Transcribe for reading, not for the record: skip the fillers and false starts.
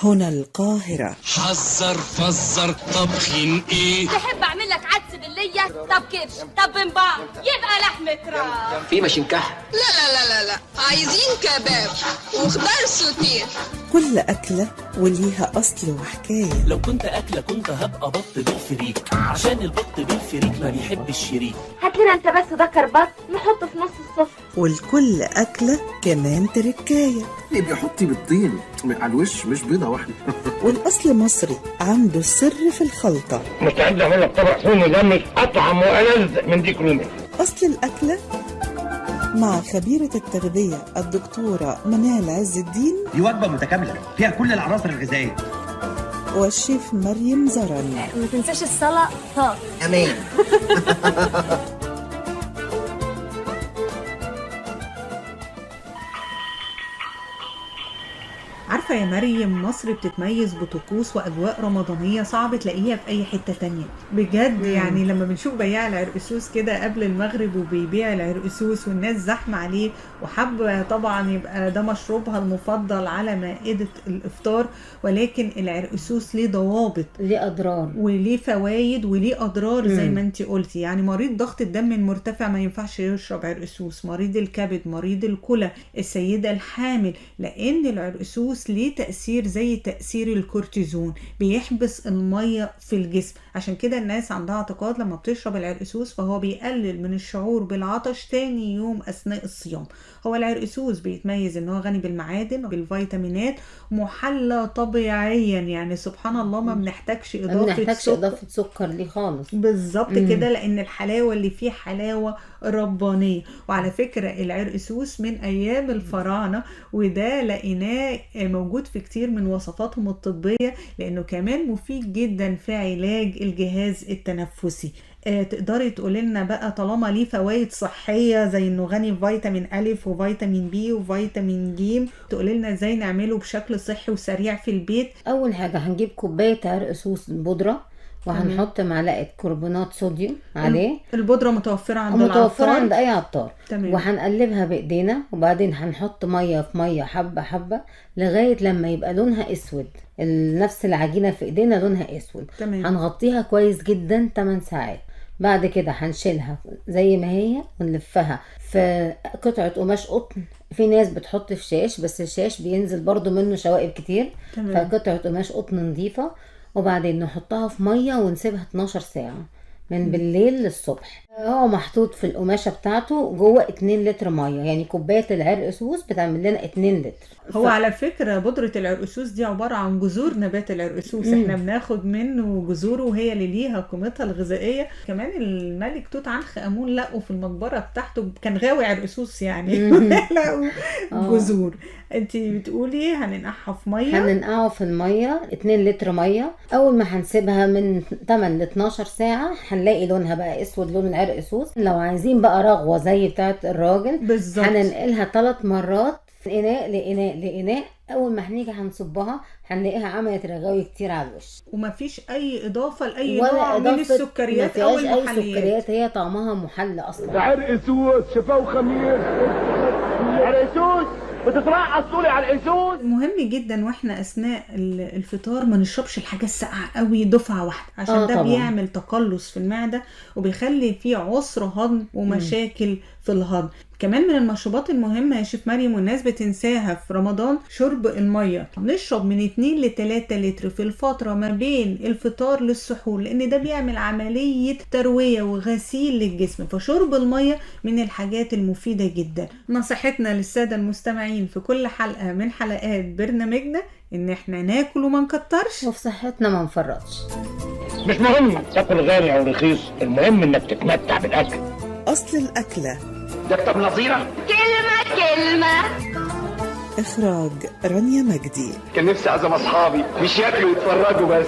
هنا القاهرة. حذر فزر طبخين ايه؟ تحب اعمل لك عدس بالليه؟ طب كبش، طب بمبار، يبقى لحمة راس. في مشنكح؟ لا عايزين كباب وخضار سوتيه. كل أكلة وليها أصل وحكاية. لو كنت أكلة كنت هبقى بط بالفريك، عشان البط بالفريك ما بيحب الشريك. هات لنا انت بس ذكر بط نحطه في نص السفرة. والكل أكلة كمان تركاية. اللي بيحطي بالطين على الوش مش بيضة واحدة. والأصل مصري عنده السر في الخلطة. مستعد أعمل لك طبق فول مدمس أطعم وألذ من ديك رومي. أصل الأكلة مع خبيرة التغذية الدكتورة منال عز الدين. دي وجبة متكاملة فيها كل العناصر الغذائية. والشيف مريم زرن. ما تنساش الصلاة طاق. أمان. عارفة يا مريم، مصر بتتميز بطقوس وأجواء رمضانية صعب تلاقيها في أي حتة تانية بجد. يعني لما بنشوف بياع العرقسوس كده قبل المغرب وبيبيع العرقسوس والناس زحمة عليه، وحابة طبعا يبقى ده مشروبها المفضل على مائدة الإفطار، ولكن العرقسوس ليه ضوابط، ليه أضرار وليه فوايد وليه أضرار زي ما انتي قلتي. يعني مريض ضغط الدم المرتفع ما ينفعش يشرب عرقسوس، مريض الكبد، مريض الكلى، السيدة الحامل، لأن العرقسوس ليه تأثير زي تأثير الكورتيزون، بيحبس المية في الجسم. عشان كده الناس عندها اعتقاد لما بتشرب العرقسوس فهو بيقلل من الشعور بالعطش تاني يوم أثناء الصيام. هو العرقسوس بيتميز ان هو غني بالمعادن وبالفيتامينات، محلى طبيعيا، يعني سبحان الله ما بنحتاجش إضافة سكر ليه خالص. بالظبط كده، لأن الحلاوة اللي فيه حلاوة ربانية. وعلى فكرة العرقسوس من أيام الفراعنة، وده لقيناه موجود في كتير من وصفاتهم الطبية، لأنه كمان مفيد جدا في علاج الجهاز التنفسي. تقدري تقولي لنا بقى، طالما ليه فوائد صحية زي انه غني بفيتامين ألف وفيتامين بي وفيتامين ج، تقولي لنا ازاي نعمله بشكل صحي وسريع في البيت؟ اول حاجة هنجيب كوباية عرقسوس بودرة، وهنحط معلقة كربونات صوديوم عليه. البودرة متوفرة عند متوفرة عند اي عطار. تمام. وهنقلبها بايدينا، وبعدين هنحط مية في مية حبة حبة لغاية لما يبقى لونها اسود، نفس العجينة في ايدينا لونها اسود. تمام. هنغطيها كويس جدا 8 ساعات. بعد كده هنشيلها زي ما هي ونلفها في قطعة قماش قطن. في ناس بتحط في شاش، بس الشاش بينزل برضو منه شوائب كتير. فقطعة قماش قطن نظيفة، وبعدين نحطها في مية ونسيبها 12 ساعة من بالليل للصبح. هو محطوط في القماشة بتاعته جوه 2 لتر مية، يعني كوباية العرقسوس بتعمل لنا 2 لتر. هو على فكرة بودرة العرقسوس دي عبارة عن جذور نبات العرقسوس. احنا بناخد منه جذوره، وهي اللي ليها قيمتها الغذائية. كمان الملك توت عنخ آمون لقوا في المقبرة بتاعته كان غاوي عرقسوس، يعني لقوا جذور. انتي بتقولي هننقعها في مية؟ هننقعه في المية 2 لتر مية. اول ما هنسيبها من 8 ل 12 ساعة هنلاقي لونها بقى اسود، لون العرقسوس. لو عايزين بقى رغوة زي بتاعة الراجل بالظبط، هننقلها 3 مرات إناء لإناء لإناء. أول ما هنيجي هنصبها هنلاقيها عملت رغاوي كتير على الوش، ومفيش أي إضافة لأي نوع من السكريات أو المحليات. أي سكريات، هي طعمها محلى أصلا. عرقسوس شفاه وخمير. عرقسوس بتترقص طولي على العرقسوس. مهم جدا واحنا اثناء الفطار ما نشربش الحاجات الساقعه قوي دفعه واحده، عشان ده طبعا بيعمل تقلص في المعده وبيخلي فيه عسر هضم ومشاكل في الهضم. كمان من المشروبات المهمة يا شيف مريم والناس بتنساها في رمضان شرب المية. نشرب من 2 ل 3 لتر في الفترة ما بين الفطار للسحور، لأن ده بيعمل عملية تروية وغسيل للجسم. فشرب المية من الحاجات المفيدة جدا. نصيحتنا للسادة المستمعين في كل حلقة من حلقات برنامجنا إن احنا ناكل وما نكترش، وفي صحتنا ما نفرطش. مش مهم تاكل غالي أو رخيص، المهم إنك تتمتع بالأكل. أصل الأكلة دكتور نظيرة. كلمة إخراج رانيا مجدي. كان نفسي أعزم أصحابي مش ياكلوا يتفرجوا بس.